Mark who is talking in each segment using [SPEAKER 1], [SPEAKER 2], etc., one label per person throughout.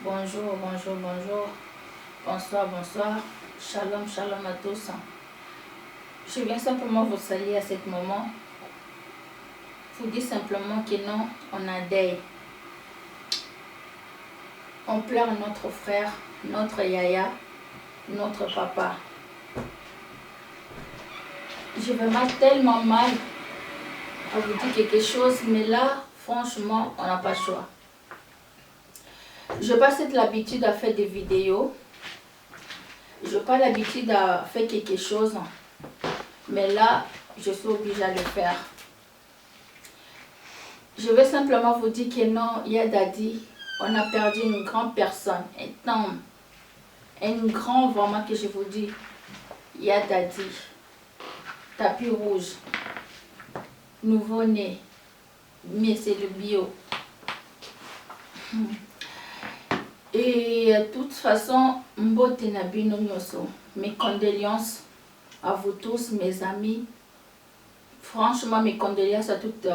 [SPEAKER 1] Bonjour, bonjour, bonjour. Bonsoir, bonsoir. Shalom, shalom à tous. Je viens simplement vous saluer à ce moment. Vous dire simplement que non, on a deuil. On pleure notre frère, notre yaya, notre papa. Je vais mal tellement mal à vous dire quelque chose, mais là, franchement, on n'a pas le choix. Je n'ai pas cette l'habitude à faire des vidéos. Je n'ai pas l'habitude à faire quelque chose. Mais là, je suis obligée à le faire. Je vais simplement vous dire que non, Yadadi, on a perdu une grande personne, un homme. Un grand vraiment que je vous dis, Yadadi, tapis rouge, nouveau-né, mais c'est le bio. Et de toute façon, mbote na bino nyoso. Mes condoléances à vous tous, mes amis. Franchement, mes condoléances à toutes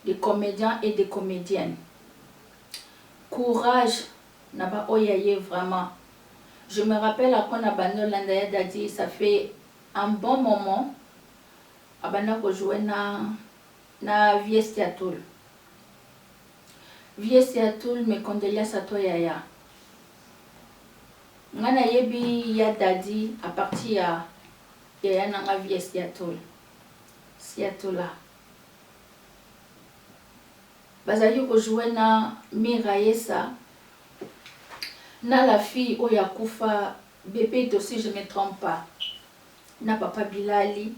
[SPEAKER 1] les comédiens et des comédiennes. Courage, naba oyaye vraiment. Je me rappelle à quand Abano Landaya Dadi, ça fait un bon moment. Abana ko jouer na Vieux Seattle. Vieux Seattle, mes condoléances à toi yaya. Ngana yebi ya Dadi à partir à yaya nanga Vieux Seattle. Seattle là. Bazali ko jouer na Miraesa. Na la fille Oyakufa bébé aussi je ne me trompe pas. Na papa Bilali,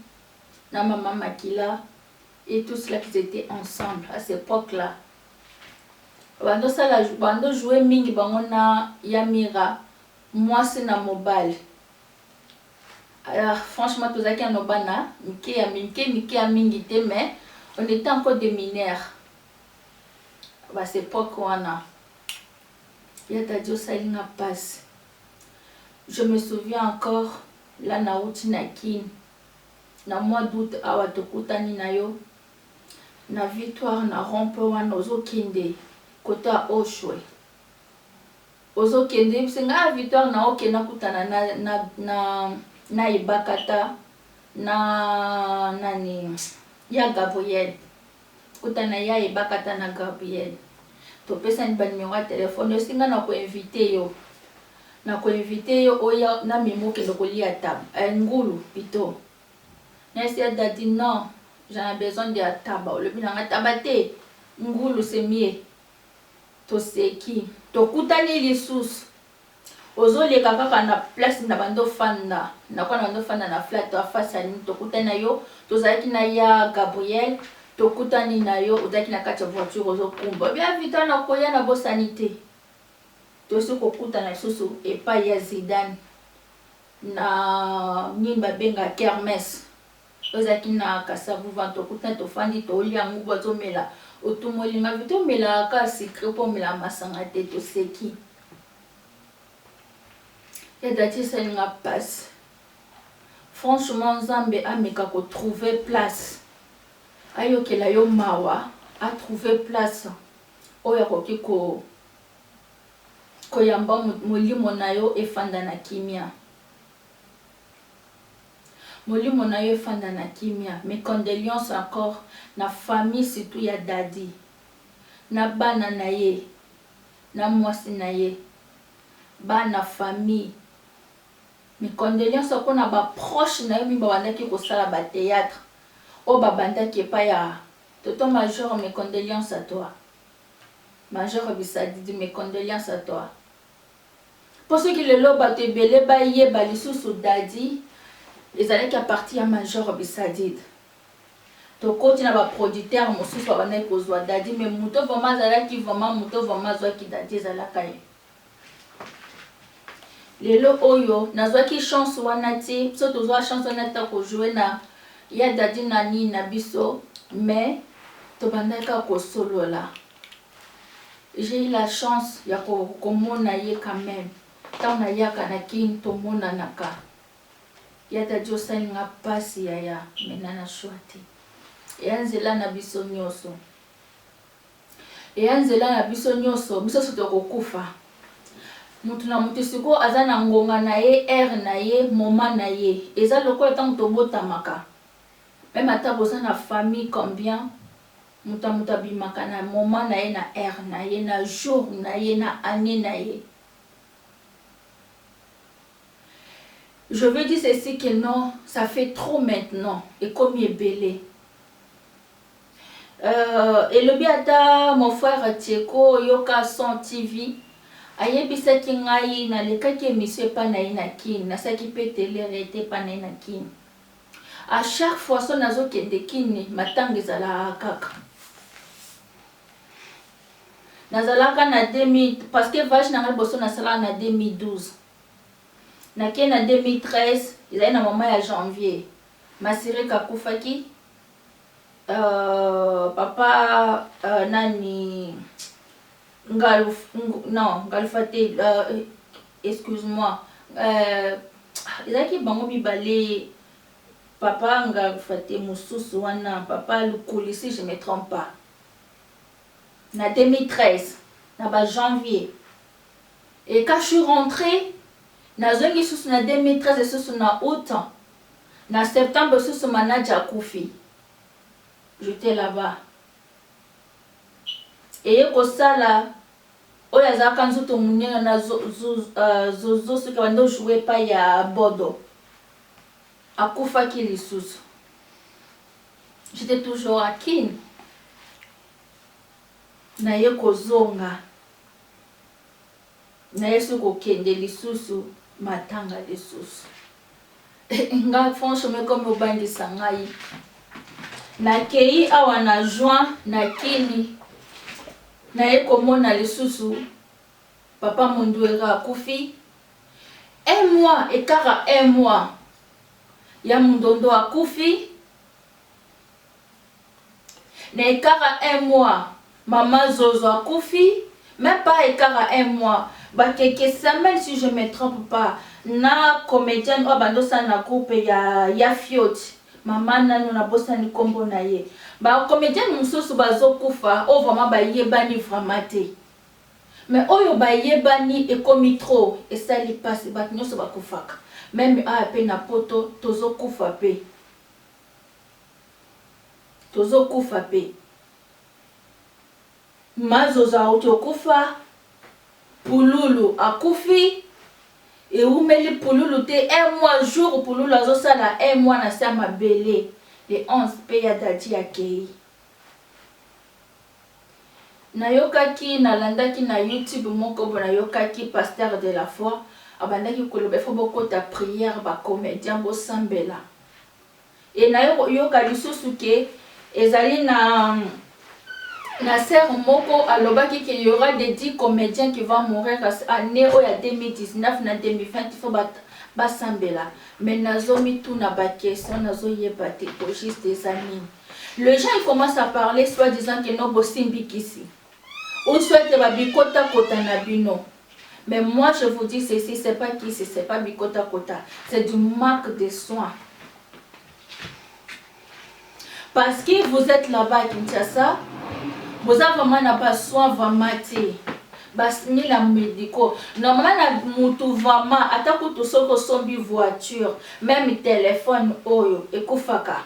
[SPEAKER 1] na maman Makila et tous ceux qui étaient ensemble à cette époque-là. Bando jouer mingi bango na Yamira, moi c'est na mobile. Alors franchement tous qui en obana, mike a mingi te mais on était encore des mineurs. À cette époque on a Yadadi Osalinga passe. Je me souviens encore la nauti na kin na mois d'août awa tokutani na yo na victoire na rompe wana ozokende kota Oshwe ozokende bisenga victoire na okena kutana na ibakata na nani ya Gabriel kutana ya ibakata na Gabriel topesa ni ba numéro ya téléphone osinga na ko inviter yo. Na ko inviter yo oya na memo ke lokolia tab ngulu pito. Nesi a dit non, j'en ai besoin de taba. Le binanga tabate ngulu c'est mieux. To seki. To kutani lisusu. Ozole kaka na place na bando fanda. Na kwa bando fanda na flat to face ni to kutana yo. To zaki na ya Gabriel. To kutani na yo ozaki na kati voiture ozokumba. Bien vite na koya na bo sanité. To se kokuta na susu epa ya Zidane na nyimba benga kermesse ozaki na kasavu vanto kuta to fandi to lia nguba to mela otumoli ma vito mela ka secret po mela masanga te to seki et dati ça passe. Franchement Nzambe ameka ko trouver place ayokela yo mawa a trouver place oya koki ko koyamba molimo na yo efanda na kimia. Molimo na yo efanda na kimia. Mes condoléances encore na famille surtout ya Dadi. Na bana na ye. Na mwasi na ye. Bana famille. Mes condoléances encore na ba proche na yo mi ba wandaki ko sala ba théâtre. O ba bandaki pa ya Toto Major, mes condoléances à toi. Major Bisadi, mes condoléances à toi. Pour ceux qui le loba te belé ba ye ba lisusu Dadi, ils allaient qu'à partir à Major Bisadi. To koti na ba producteur mosusu ba na kozwa Dadi mais muto vraiment zala ki vraiment muto vraiment zwa ki Dadi zala kai. Lelo oyo nazwa ki chance wana ti so to zwa chance wana ta ko jouer na ya Dadi na ni na biso mais to bandaka ko solo là. J'ai eu la chance ya komona ye quand même. Tant na yaka na kin to mona naka. Ya Dadi Osalinga pasi yaya menana shwati. Eyanzela na biso nyoso. Eyanzela na biso nyoso, biso soto kokufa. mutu na mutu siko aza na ngonga na ye, air na ye, moment na ye. Eza lokola tango tobotamaka. Même ata boza na famille combien muta bimaka na moment na ye, na air na ye, na jour na ye, na année na ye. Je veux dire ceci que non, ça fait trop maintenant. Et comme il est belé. Et le biata, mon frère Tieko, Yoka son TV. Ayebisa ki ngai na leka ki émission pa na ina kin. Na sa ki pe télé rete pa na ina kin. À chaque fois, son nazo kende kin, matanga ezala kaka. Nazalaka na 2000, parce que vache na ngai boso na sala na 2012. Na ken na 2013, ezali na moment ya janvier. Masiri kakufaki. Papa nani Ngalufate, excuse-moi. Ezaki bango bibale papa Ngalufate mususu wana papa Lukuli, si je ne me trompe pas. Na 2013, na ba janvier. Et quand je suis rentrée, na zongi susu na 2013 et susu na août, na septembre susu manager Koufi. J'étais là-bas. Et kosala oya zaka nzuto munyenga na zozo soki bando jouer pa ya bodo. Akufaki lisusu. J'étais toujours à Kin. Na ye kozonga. Na yesu kokende lisusu matanga lisusu. Nga franchement comme obandi sangai. Na kei awa na juin na Kini. Na ye komona lisusu papa Munduera akufi. Un mois ekara un mois ya Mundondo akufi. Na ekara un mois maman Zozo akufi. Même pas ekara un mois. Bakeke Samuel, si je me trompe pas, na comédienne o bandosa na groupe ya Fiot. Maman nanu na bosa ni kombo na ye. Ba comédienne mususu bazokufa o vraiment ba yebani vraiment te. Mais oyo ba yebani ekomi trop et ça li passe ba nyoso bakufaka. Même a pe na poto tozokufa pe. Tozokufa pe. Mazoza otokufa. Pululu akufi. Et où met les pouloulou te un mois jour pouloulou azo sala un mois na sa mabele les 11 peya dadi akei. Na yokaki na landaki na YouTube moko bona yokaki pasteur de la foi abandaki koloba fo boko ta prière ba comédien bo sambela. Et na yoka lisusu ke ezali na sœur moko alobaki qu'il y aura des 10 comédiens qui vont mourir année au 2019 na 2020 il faut ba sambela. Mais nazomi tout na ba question nazo yebate pour juste des amis. Les gens ils commencent à parler soit disant que no bosimbi kisi. Ou soit que ba bikota kota na bino. Mais moi je vous dis ceci, c'est pas kisi, c'est pas bikota kota, c'est du manque de soins. Parce que vous êtes là-bas à Kinshasa, vous avez vraiment pas soin vraiment bas ni la médico normalement na mutu vraiment atako to soko sombi voiture même téléphone oyo ekufaka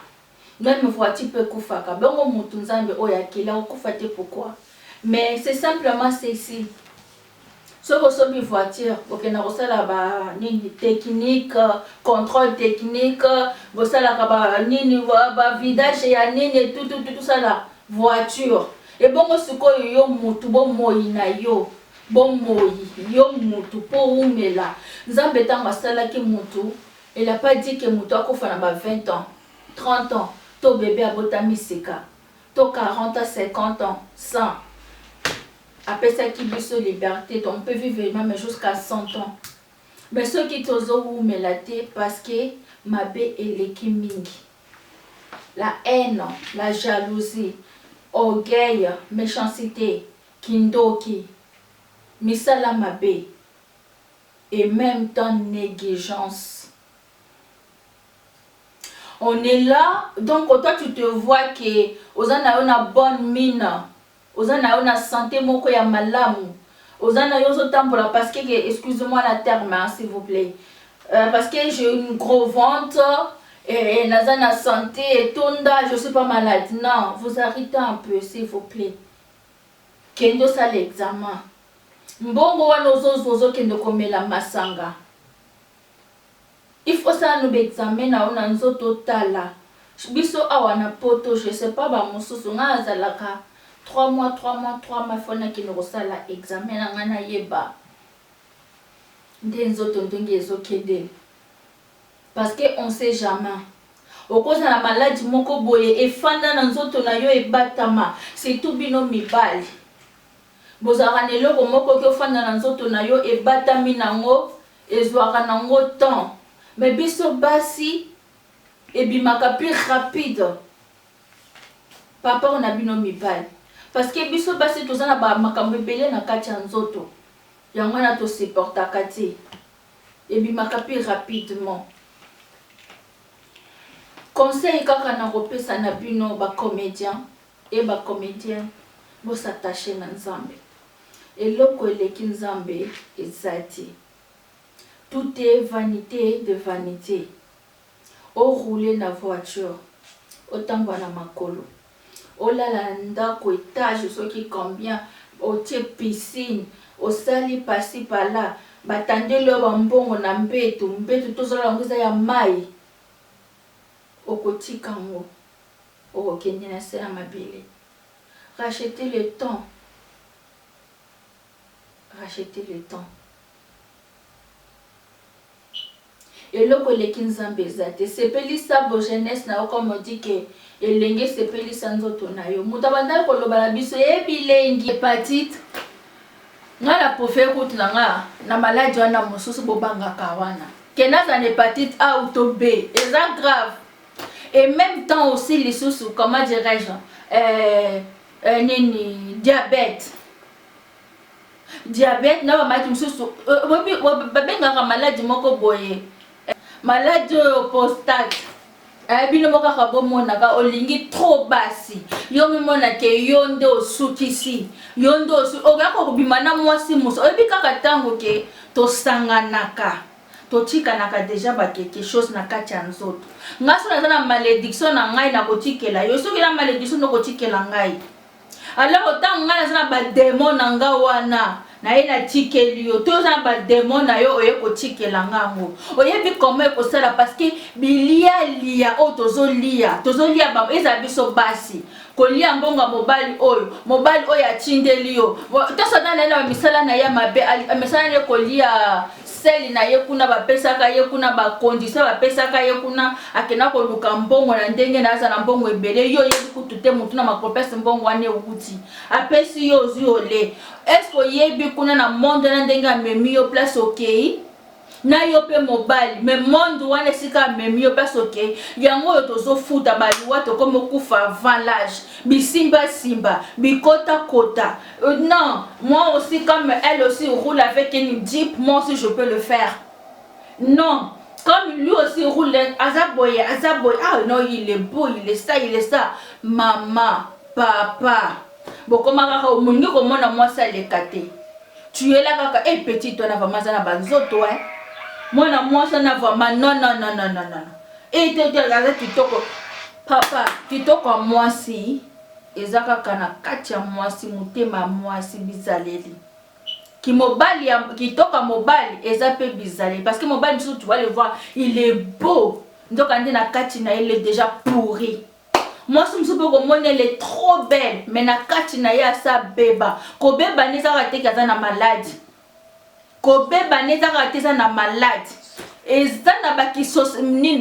[SPEAKER 1] même voiture peut kufaka bongo mutu nzambe oyo akila okufate pourquoi mais c'est simplement ceci soko sombi voiture okena kosala ba nini technique contrôle technique bosala ka ba nini ba vidage ya nini tout ça la voiture. Et bon, ce que yo mutu bon moi na yo bon moi yo mutu pour umela nzambe tanga sala ki mutu il a pas dit que mutu akufa na ba 20 ans 30 ans to bébé abotami seka to 40 ans 50 ans 100 après ça qui biso liberté on peut vivre même jusqu'à 100 ans mais ceux qui tozo umela te parce que mabe eleki mingi la haine la jalousie orgueil, méchanceté, kindoki, misala mabe, et même temps négligence. On est là, donc toi tu te vois que aux ana bonne mine, aux ana santé moko ya malamu, Ozana yozo tambola parce que, excusez-moi la terme, hein, s'il vous plaît. Parce que j'ai une gros ventre, et nazana santé, et tonda, je suis pas malade. Non, vous arrêtez un peu, s'il vous plaît. Kendo ça l'examen. Mbongo wana ozo kendo komela masanga. Il faut ça nous examiner na ona nzoto tala. Biso awana poto, je sais pas ba mususu nga azalaka 3 mois fona kino kosala examen na nga na yeba. Nde nzoto ndenge ezokende. Parce que on sait jamais. Okoza na maladie moko boye efanda na nzoto na yo ebatama, c'est tout bino mibali. Bozara neloko moko ki ofanda na nzoto na yo ebatami nango, ezwaka nango temps. Mais biso basi ebimaka plus rapide. Papa on a bino mibali. Parce que biso basi tozana ba makambo ebele na kati ya nzoto. Yango na to supportaka te. Ebimaka plus rapidement. Conseil kaka na kopesa na bino ba comédien et ba comédien bo s'attacher na Nzambe. Eloko eleki Nzambe ezati. Tout est vanité de vanité. Au rouler na voiture, au tangwa na makolo. Au la ndako étage soki combien, au tie piscine, au sali pasi pala, batande lo bambongo na mbetu tozola ngoza ya mai. Okotika ngo okende na se amabele. Rachetez le temps. Rachetez le temps. Et le collègue Nzambe zate sepeli sa bo jeunesse na comme on dit que elenge sepeli sa nzoto na yo. Mutabanda ko loba la biso ebilengi hépatite. Nga la pofe route na maladie wana mosusu bobanga kawana. Kenaza na hépatite A ou to B, c'est grave. Et même temps aussi les sous comment dirais-je diabète. Diabète na ba maki mosusu babenga maladie moko boye. Maladie prostate. Bino moka kabo mona ka olingi trop basi. Yo mona ke yonde osukisi. Yonde osu ogako kubimana mwasi muso. Obi kaka tango ke to sanganaka. To tika naka déjà ba quelque chose na kati ya nzoto. Ngaso na malédiction na ngai na kotikela. Yo soki na malédiction no kotikela ngai. Alors autant ngai na ba démon na nga wana. Na ina tikeli yo to za ba démon na yo oye kotikela ngango oye bi comment ko sala parce que bilia o tozolia ba eza biso basi ko lia mbonga mobali oyo atindeli yo to so na na misala na ya mabe misala ne ko lia seli na ye kuna ba pesaka ye kuna ba condition ba pesaka ye kuna akena ko luka mbongo na ndenge na za na mbongo ebele yo yebi kutute mutu na makopesa mbongo ane uti apesi yo ziole. Est-ce que yebi kuna na monde na ndenge amemi yo place okay na yo pe mobile mais monde wana sika amemi yo place okay yango yo tozofuta baliwa to comme kufa avant l'âge simba bikota kota. Non, moi aussi comme elle aussi roule avec une Jeep, moi aussi je peux le faire. Non, comme lui aussi roule azaboy ah non il est beau, il est ça maman papa. Bon, comment moi ça les kate. Tu es là kaka et petit toi na vraiment ça na banzoto hein. Moi ça na vraiment non. Et te regarde kitoko. Papa, kitoko moi si ezaka kana kati ya mwasi mutema mwasi bizaleli. Ki mobali kitoko mobali ezape bizaleli parce que mobali tu vas le voir, il est beau. Donc ande na kati na il est déjà pourri. Moi, elle est trop belle, mais na katina ya sa beba. Ko beba neza raté kaza na maladie. Ko beba neza raté na maladie. Eza na bakisos nini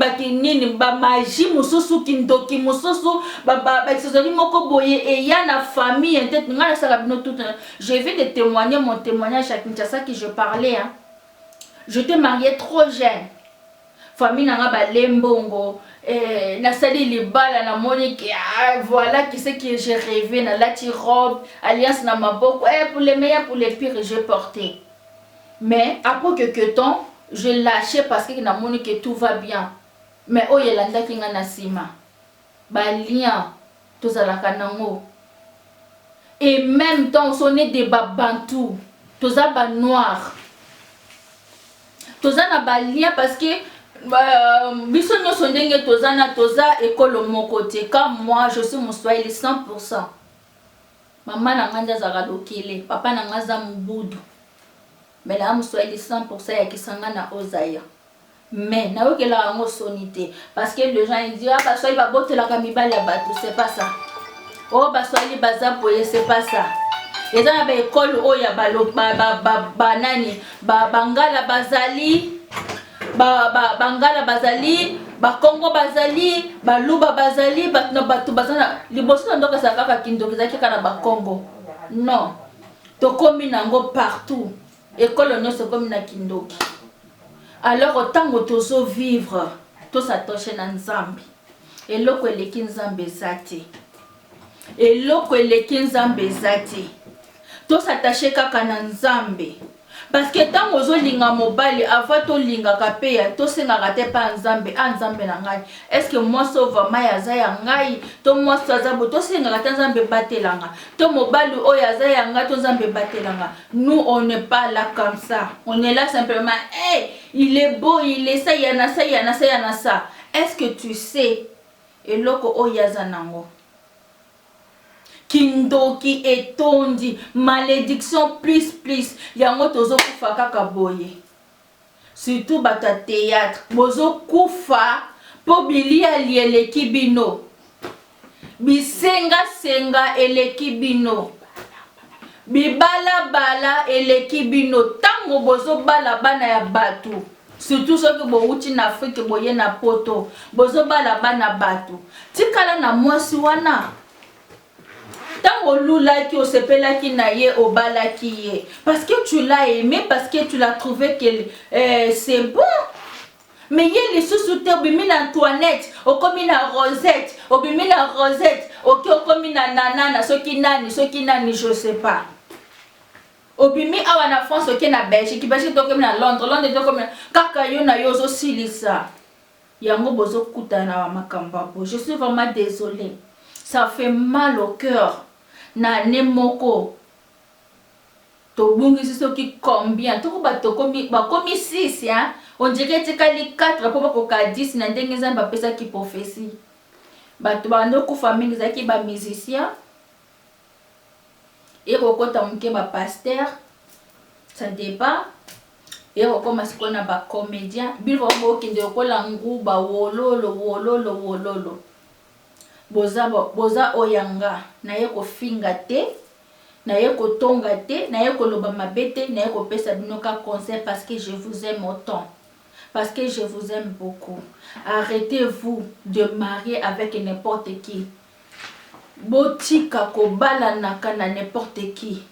[SPEAKER 1] ba magie mususu kindoki mususu ba kisosoli moko boye et ya na famille entête ngala saka bino tout. Je vais te témoigner mon témoignage à Kinshasa qui je parlais hein. Je t'ai marié trop jeune. Famille nanga ba lembongo na sali libala na monique voilà qui c'est que j'ai rêvé na la robe alliance na maboko pour les meilleurs pour les pires j'ai porté. Mais après quelques temps je lâchais parce que na monique tout va bien. Mais oyelanda kinga na sima ba lien tozalaka nango et même temps sonné des babantou toza ba noir toza na ba lien parce que biso nyonso ndenge toza na toza ekolo moko te. Comme moi je suis moswahili 100%. Maman na nga azaka lokele, papa na nga aza mubudu, mais na moswahili 100% ya kisanga na ozaya. Mais na okela yango soni te parce que les gens ils disent ah baswahili babotelaka mibali ya bato, c'est pas ça. Oh baswahili baza boye, c'est pas ça. Eza na ba école oya banani bangala bazali bangala bazali bakongo bazali baluba bazali batu bazana liboso ndoka sakaka kindoki zaki kana bakongo. Non, tokomi nango partout, école nyonso komi na kindoki. Alors autant que tozo vivre to s'attacher na Nzambe eloko eleki Nzambe zate, eloko eleki Nzambe zate, to s'attacher kaka na Nzambe. Parce que tant ozo linga mobali avant to linga kapeya to senga te pa Nzambe Nzambe na ngai. Est-ce que moi sauve maya za ya ngai to moi sazabo to senga ta Nzambe batelanga to mobali oya za ya ngai to Nzambe batelanga. Nous on n'est pas là comme ça. On est là simplement hey, il est beau, il est ça, yana ça, yana ça, yana ça. Est-ce que tu sais eloko oya za nango kindoki etondi malédiction plus yango tozo kufa kaka boye. Surtout bata théâtre bozo kufa po bilia lieleki bino bisenga eleki bino bibala eleki bino tango bozo bala bana ya batu. Surtout ceux qui bouti na Afrique boye na poto bozo bala bana batu tikala na mwasi wana. Tant lula qui osepela qui naie au bala qui est parce que tu l'as aimé, parce que tu l'as trouvé que c'est bon. Mais il y a les sous-souterres obimi na Antoinette, okomi na Rosette, obimi na Rosette, okomi na Nana, soki nani, je sais pas. Obimi awa na France, okomi na Belgique, Belgique okomi na Londres, okomi na kaka yo na yozo silisa. Yango bozo kuta na makambabo. Je suis vraiment désolée. Ça fait mal au cœur. Na nemoko tobungi siso ki combien toko bato komi 6 hein, on dirait tikali 4 po bakoka 10 na ndenge Nzambe apesa ki prophétie. Bato bando ku famille zaki ba musicien et kokota mke ba pasteur, ça dépend. Et okoma sikona ba comédien bilvo bokinde okola nguba wololo boza oyanga na ye ko finga te, na ye ko tonga te, na ye ko loba mabete, na ye ko pesa binoka conseil parce que je vous aime autant, parce que je vous aime beaucoup. Arrêtez-vous de marier avec n'importe qui. Botika ko balanaka na n'importe qui.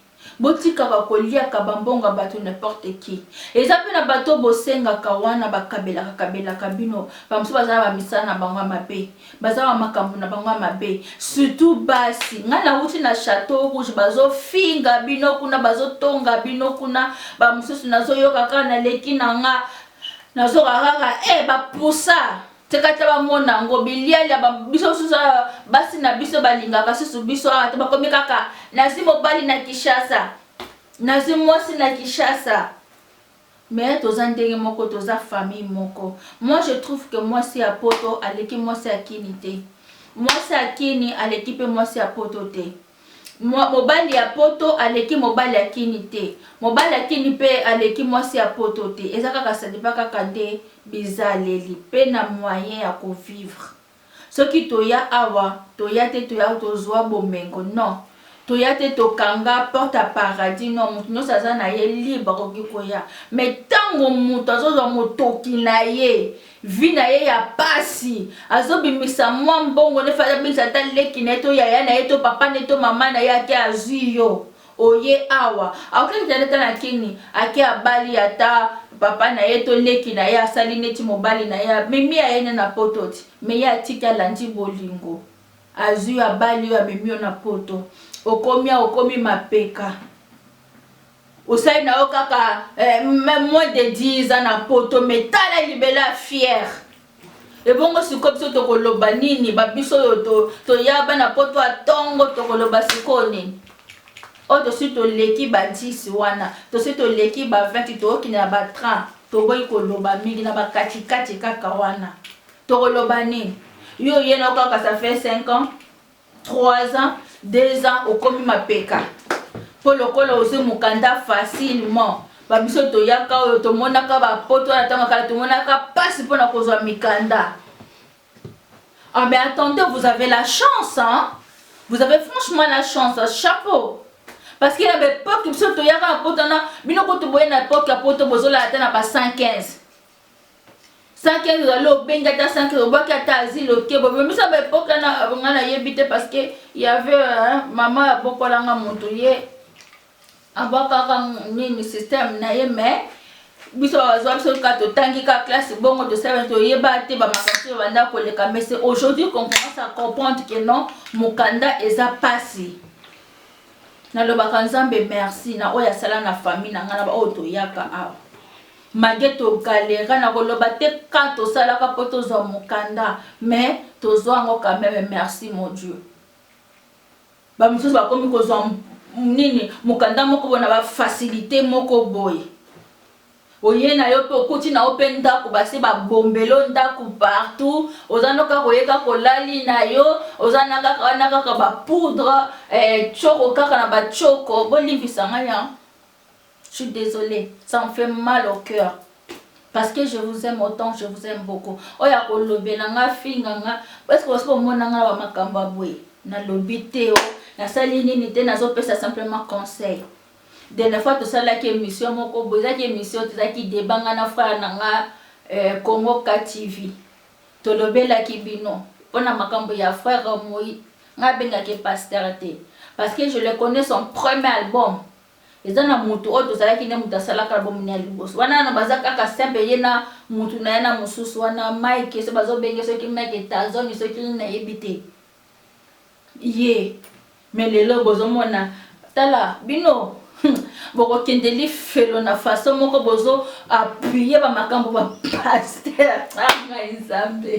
[SPEAKER 1] Botika ka kolia ka bambonga bato n'importe qui. Eza pe na bato bosenga ka wana bakabela kabino bamso bazala ba misana bangwa mabe bazala makambo na bangwa mabe surtout basi ngana uti na château rouge bazo finga bino kuna bazo tonga bino kuna bamsusu nazo yoka kana leki nanga nazo kaka ba poussa tekata ba mona ngo biliali ba biso susa basi na biso balinga ka susu biso ata ba komi kaka nazimo bali na Kishasa nazimo si na Kishasa. Mais toza ndenge moko toza famille moko. Moi je trouve que moi c'est à poto aleki moi c'est à kinité. Moi c'est à kini aleki pe moi c'est à poto te. Moi mobali ya poto aleki mobali ya kinité. Mobali ya kini pe aleki moi c'est à poto te. Ezaka ka ça dépend kaka nde bizaleli pe na moyen ya ko vivre. Soki toya awa toya te toya tozwa bomengo non. Toya te tokanga porte à paradis non mutu no saza na ye libre kokikoya. Mais tango mutu azoza motoki na ye vi na ye ya pasi azobimisa mwa mbongo ne fala bimisa ta leki na to yaya na ye to papa ne to mama na ye ke azuyo oye awa akeli tata na kini ake abali ata papa na ye to leki na ye asali neti mobali na ye memi ya ye na pototi me ya tika landi bolingo azuyo abali yo memi na poto okomi mapeka osai na okaka même moins de 10 ans na poto metala libela fier et bongo siko biso to koloba nini ba biso yo to yaba na poto atongo to koloba sikoni oh to si to leki ba 10 wana to si to leki ba 20 to ki na ba 30 to boy ko loba mingi na ba kati kaka wana to loba ni yo yena kaka ça fait 5 ans 3 ans 2 ans okomi mapeka po lokola ozo mukanda facilement ba biso to yaka oyo to monaka ba poto na tanga kala to monaka passe pona kozwa mikanda. Ah mais attendez, vous avez la chance, hein? Vous avez franchement la chance, chapeau. Parce qu'il y a des époques qui sont toyés à potana, bino ko to boye na époque à poto bozola atana ba 115. 115 lo benga ta 5 obaki ata asile OK. Bon mais ça ba époque na ngana yebite parce que il y avait maman bokolanga montoye. Abaka ni système na ye mais biso biso ka to tangi ka classe bongo de ça to yeba te ba makansi banda ko le mais c'est aujourd'hui qu'on commence à comprendre que non mukanda eza pasi na lo bakanzambe merci na oya sala na famille na ngana ba oto yaka a mageto galera na ko lo bate ka to sala ka poto zo mukanda mais to zo ngo quand même merci mon Dieu ba mususu ba komi ko zo nini mukanda moko bona ba facilité moko boy oye na yo pe okoti na open ndako basi ba bombelo ndako partout ozanoka koyeka kolali na yo ozanaka kaka ba poudre choko kaka na ba choko bolivisa ngaya. Je suis désolée, ça me fait mal au cœur parce que je vous aime autant, je vous aime beaucoup. Oya ko lobela nga finga nga parce que osko mona nga ba makamba boy na lobite o na sali nini te nazo pesa simplement conseil. Dernière fois tout ça là qui émission moko boza qui émission tout ça qui débanga na frère nanga Congo TV to lobela ki bino pona makambo ya frère moi nga benga ke pasteur te parce que je le connais son premier album ezana mutu o to ça qui ne muta sala ka album ni alibos wana na bazaka ka sembe yena mutu na yana mususu wana Mike se bazo benga so ki Mike Tazoni so ki na ebite ye mais lelo bozo mona tala bino boko kendeli felo na façon moko bozo appuyer ba makambo ba pasteur anga nzambe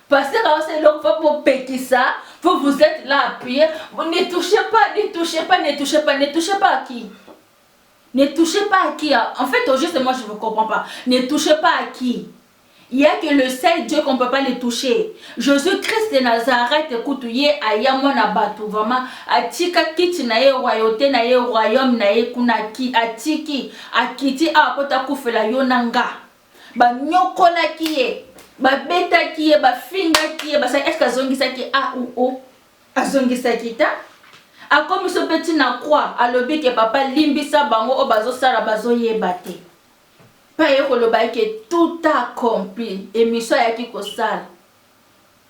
[SPEAKER 1] pasteur c'est le faut pour pekisa vous êtes là appuyé ne touchez pas ne touchez pas ne touchez pas ne touchez pas à qui ne touchez pas à qui en fait au juste moi je ne comprends pas ne touchez pas à qui. Il y a que le seul Dieu qu'on ne peut pas les toucher. Jésus-Christ de Nazareth, écoute, il y a yamona batu vraiment atika kiti na ye royauté na ye royaume na ye kunaki atiki akiti apota kufela yonanga. Ba nyokola kiye, ba beta kiye, ba finga kiye, ba sa est-ce kazongisa ki a ou o azongisa kita. A comme ce petit na croix, a lobi ke papa limbisa bango o bazo sala bazo yebate. Que tout accompli et mission yaki kosala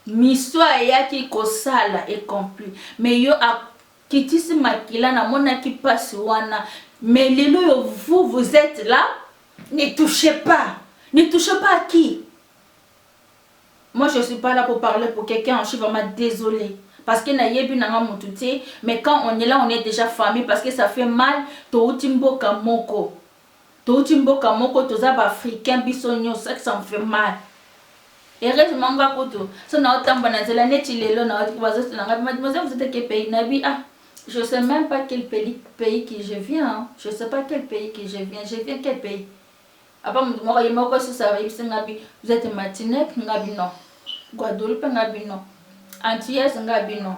[SPEAKER 1] mission yaki kosala est accompli mais yo akitisi makila na mona ki passe wana mais lelo vous êtes là ne touchez pas à qui. Moi je suis pas là pour parler pour quelqu'un, je suis vraiment désolée parce que na yebi na ngamututé mais quand on est là on est déjà famille parce que ça fait mal to utimbo kamoko Totimboka moko toza ba africain bisonyo ça me fait mal. Heureusement nga koto so na otamba na zela neti lelo na bazo na mademoiselle vous êtes quel pays nabi je sais même pas quel pays qui je viens hein. Je sais pas quel pays que je viens quel pays. Apa moko yemoko so ça ngabi vous êtes Martinique ngabi non. Guadeloupe ngabi non. Antilles ngabi non.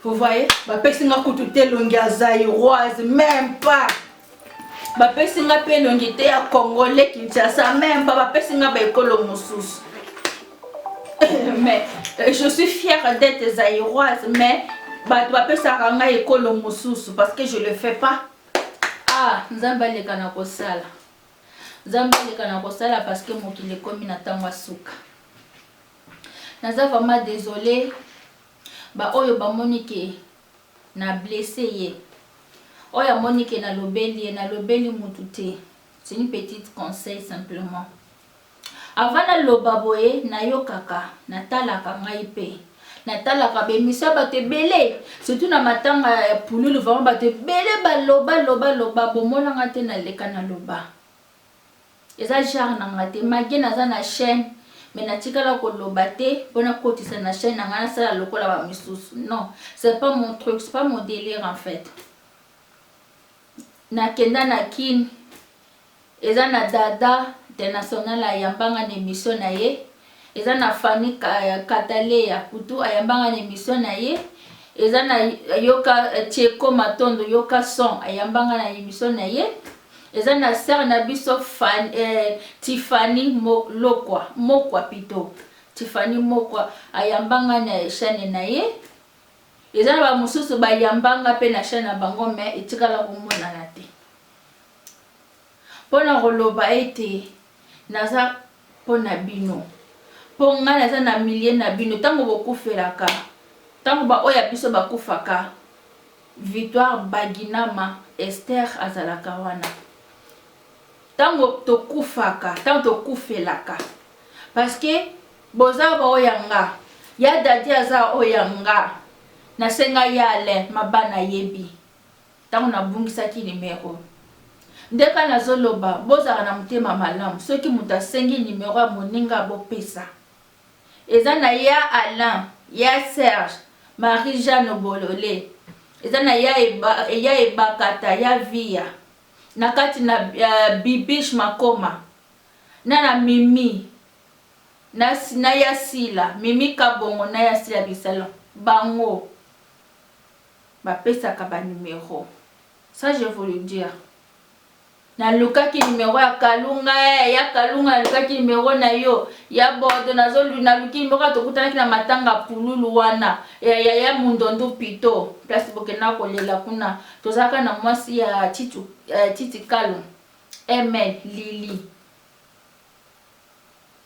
[SPEAKER 1] Vous voyez ba pesi nga koto telongia zaïroise même pas. Ba pesi nga pe nongite ya congolais Kinshasa même pas ba pesi nga ba ekolo mususu. Mais je suis fière d'être zaïroise mais ba pesa nga ekolo mususu parce que je le fais pas. Nzamba le kana ko sala. Nzamba le kana ko sala parce que mokile komi na tangwa suka. Naza vraiment désolé ba oyo ba monike na blessé ye. Oya Monique na lobeli mutute. C'est une petite conseil simplement. Avant na lobaboye na yokaka na talaka ngai pe. Na talaka be misa ba te belé. Surtout na matanga pululu vraiment ba te belé ba loba bomona ngate na leka na loba. Eza genre na ngate magi na za na chaîne mais natikala koloba te pona kotisa na chaîne na ngana sala lokola ba misusu. Non, c'est pas mon truc, c'est pas mon délire en fait. Nakenda na kin eza na dada international ayambanga na émission na ye, eza na Fanny Katale ya kutu ayambanga na émission na ye, eza na yoka Cheko Matondo yoka son ayambanga na émission na ye, eza na sœur na biso Tiffany Mokwa pito Tiffany Mokwa ayambanga na chaîne na ye, eza na ba mususu bayambanga pe na chaîne na bango mais etikala komona na te. Pona koloba ete naza pona bino, ponga naza na milieu na bino tango bokufelaka, tango ba oya biso bakufaka, Victoire Baginama Esther azalaka wana, tango tokufaka, tango tokufelaka, parce que boza ba oyanga ya dadi aza oyanga na senga yale mabana yebi tango nabungisaki numéro ndeka nazoloba bozaka na mutema malamu soki mutu asengi numéro ya moninga bopesa. Eza na ya Alain, ya Serge, Marie-Jeanne Bolole, eza na ya Ebakata, ya Via, na kati na Bibish Makoma, na Mimi, na ya Sila, Mimi Kabongo na ya Sila Bisalo, bango bapesaka ba numéro. Ça je vous le dire. Na lukaki numéro ya Kalunga lukaki numéro na yo ya Bordeaux nazolu na luki numéro tokutana na matanga pululu wana ya Mundondo pito place bokena kolela kuna tozaka na mwasi ya Titi Kalou Emel Lili.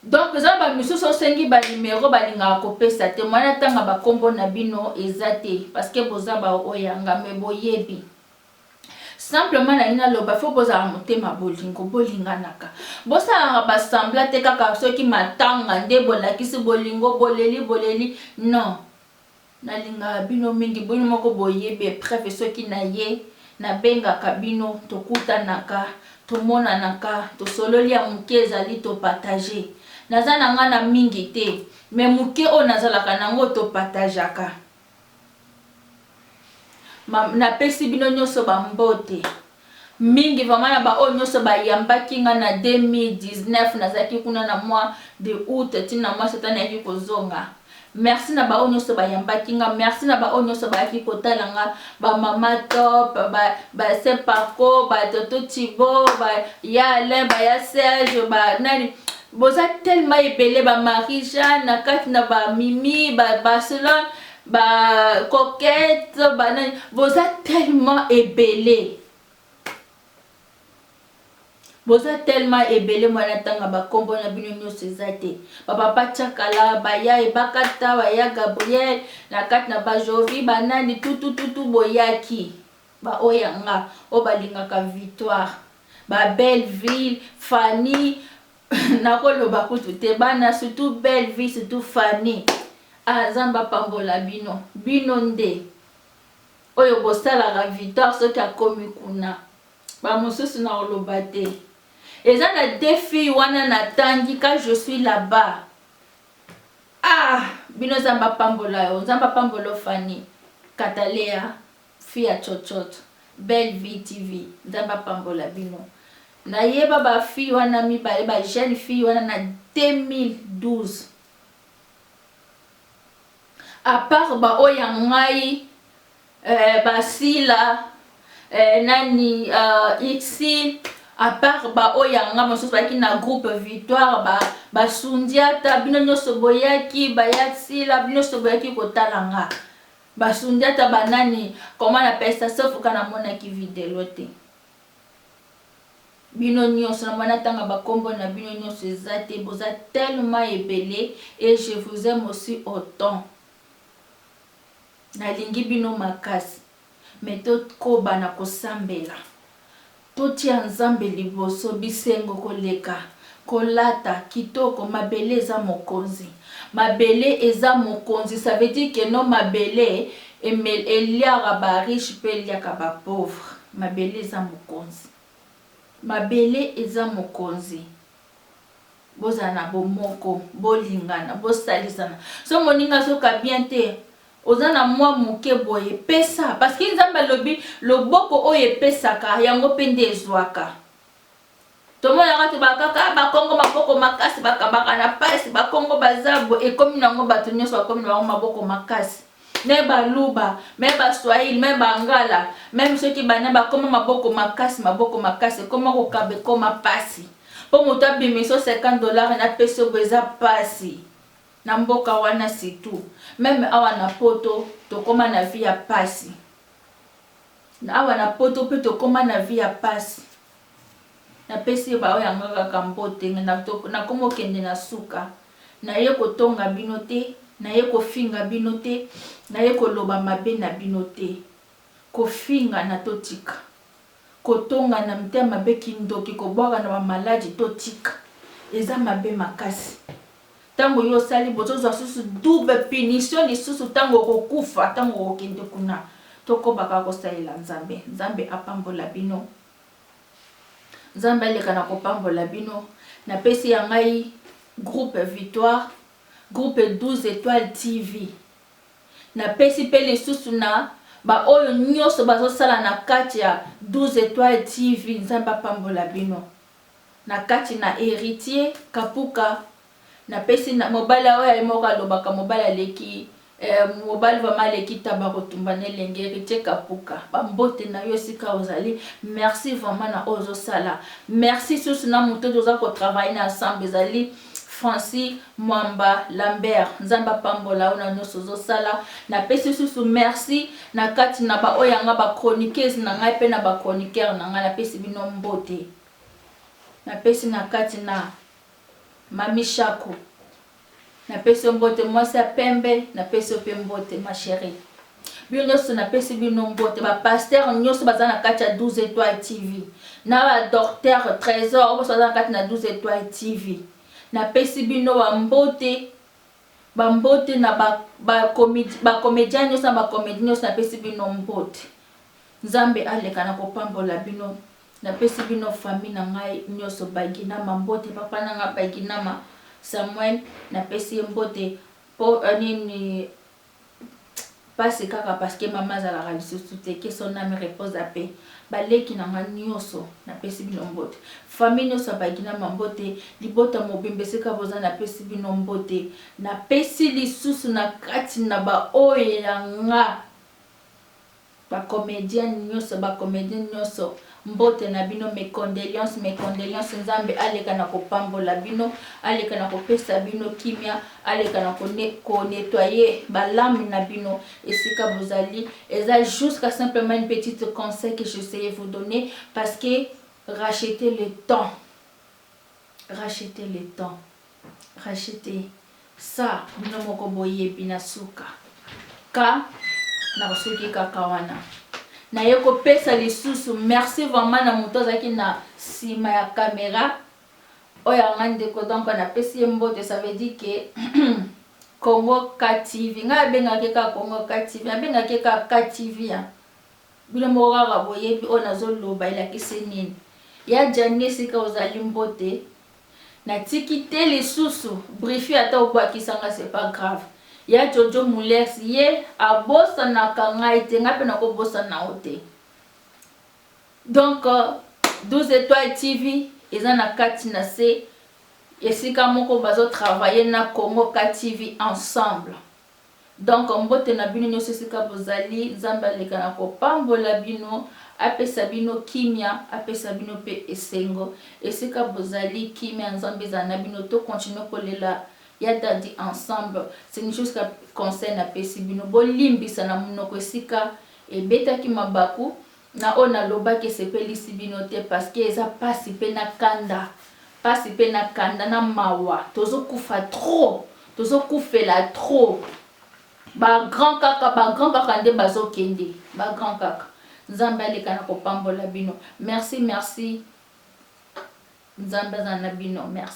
[SPEAKER 1] Donc za ba misusu sengi ba numéro balinga kopesa te mwana tanga ba kombo na bino ezate parce que boza ba oyanga me boyebi. Simplement na ina loba faut boza motema bolingo bolinganaka bosa ba sembla te kaka soki matanga nde bolakisi bolingo boleli non na linga bino mingi bino moko boyebe bref soki na ye na benga kabino tokutanaka tomonanaka tosololi ya muke ezali to partager naza na ngana mingi te mais muke o nazalaka nango to partageaka. Na pesi bino nyoso ba mbote mingi vraiment na ba o nyoso ba yambaki nga na 2019 nazaki kuna na mois de août tina mois setana yaki kozonga. Merci na ba o nyoso ba yambaki nga, merci na ba o nyoso ba yaki kotala nga, ba mama top ba Sepako ba Toto Tibo ba ya Alain ba ya Serge ba nani boza tellement ebele ba Marie-Jeanne na kati na ba Mimi ba Barcelone ba Coquette ba nani boza tellement ebele mwana tanga ba kombo na bino nyoso ezate ba papa Chakala ba ya Ebakata ba ya Gabriel na kati na ba Jovi ba nani tutu boyaki ba oyanga o balingaka Victoire ba Belleville Fanny na koloba kutu te bana surtout Belleville surtout Fanny. Azamba pambola bino nde oyo bosalaka Victoire soki akomi kuna ba mosusu na oloba te. Eza na défi wana na tangi ka je suis là-bas. Bino zamba pambola yo zamba pambolo Fanny Katalea fia chochot Belleville TV zamba pambola bino. Na yeba ba fille wana mibale ba jeune fille wana na 2012. À part ba oyangai basila nani Ixi, à part ba oyanga mosusu baki na groupe Victoire ba Sundiata bino nyoso boyaki ba Yatsila bino nyoso boyaki kotalanga ba Sundiata banani comment la pesa sauf kana mona ki vidéo te bino nyoso na mona tanga ba kombo na bino nyoso ezate boza tellement ebele et je vous aime aussi autant. Nalingi bino makasi mais koba na kosambela totia nzambe liboso bisengo koleka kolata kitoko mabele eza mokonzi ça veut dire que non mabele eliaka ba riche pe eliaka ba pauvre mabele eza mokonzi bozana bomoko bolingana bosalisana so moninga soka bien te ozana mwa moke boye pesa parce que nzambe lobi loboko oyo pesaka yango pende ezwaka tomonaka te bakaka bakongo maboko makasi bakabaka na pasi bakongo bazabo ekomi nango bato nyonso bakomi na bango maboko makasi me baluba me baswahili me bangala même soki bana bakoma maboko makasi koma kokaba ekoma pasi po moto abimiso $50 na pesi oyo eza pasi na mboka wana situ même awa na poto tokoma na vie ya pasi awa na poto pe tokoma na vie ya pasi na pesi ba oyo yanga kaka mbote na komo kende na suka na ye kotonga bino te na ye kofinga bino te na ye koloba mabe na bino te kofinga na totika kotonga na mtema mabe kindoki kobwaka na bamaladi totika eza mabe makasi tango yo sali bozozwa susu double punition lisusu tango kokufa tango kokende kuna tokobaka kosalela nzambe apambola bino nzambe aleka na kopambola bino na pesi ya ngai groupe Victoire groupe 12 étoiles TV na pesi pe lisusu na ba oyo nyonso bazosala na kati ya 12 étoiles TV nzambe apambola bino na kati na héritier Kapuka na pesi na mobile oyo alimoko alobaka mobile aleki mobile vraiment leki taba kotumba nelenge héritier Kapuka bambote na yo sika ozali merci vraiment na ozo sala merci susu na muto doza ko travailler na ensemble ezali Francis Mwamba Lambert nzamba pambola una nyonso zo sala na pesi susu merci na kati na ba oyanga ba chroniqueuse na ngai pe na ba chroniqueur na ngai na pesi bino mbote na pesi na kati na Mami Shako na pesi mbote mwasi ya pembe na pesi pe mbote ma chérie bino nyonso na pesi bino mbote ba pasteur nyonso baza na kati ya 12 étoiles TV na ba docteur Trésor baza na kati na 12 étoiles TV na pesi bino bambote na ba comédien nyonso na ba comédien nyonso na pesi bino mbote nzambe aleka na kopambola bino na pesi bino famille na ngai nyonso baginama mbote papa na nga baginama Samuel na pesi mbote po nini pasi kaka parce que maman zala lisusu te que son âme repose à paix baleki na nga nyonso na pesi bino mbote famille nyonso baginama mbote libota mobimbe sika boza na pesi bino mbote na pesi lisusu na kati na ba oyo yanga ba comédien nyonso mbote na bino mes condoléances nzambe aleka na kopambola bino aleka na kopesa bino kimia aleka na ko nettoyer balame na bino esika bozali eza jusqu'à simplement une petite conseil que je sais vous donner parce que rachetez le temps rachetez ça bino moko boyebi na suka ka na kosoki kaka wana na yeko pesa lisusu merci vraiment na moto azaki na sima ya caméra oya ngandeko donc na pesi mbote ça veut dire que Congo KTV nga bengaki ka Congo KTV bengaki ka KTV ya bilo mokaka boyebi ona zoloba ilakisi nini ya janie sika ozali mbote na tikite lisusu briefi ata obakisanga c'est pas grave ya Jojo Mulex ye abosa na kanga ite ngape na ko bosa na ote donc 12 étoiles TV eza na kati na se esika moko bazo travailler na Congo KTV ensemble donc mbote na bino nyonso sika bozali nzamba leka na ko pambola bino apesa bino kimia apesa bino pe esengo esika bozali kimia nzambe za na bino to continuer kolela ya dadi ensemble c'est une chose que conseil na pesi bino bolimbisa na munoko esika ebetaki mabaku na ona loba ke sepelisi bino te parce que eza pasi pe na kanda na mawa tozo kufa trop tozo kufela trop ba grand kaka nde bazo kende ba grand kaka nzambe aleka na kopambola bino merci nzambe za na bino merci.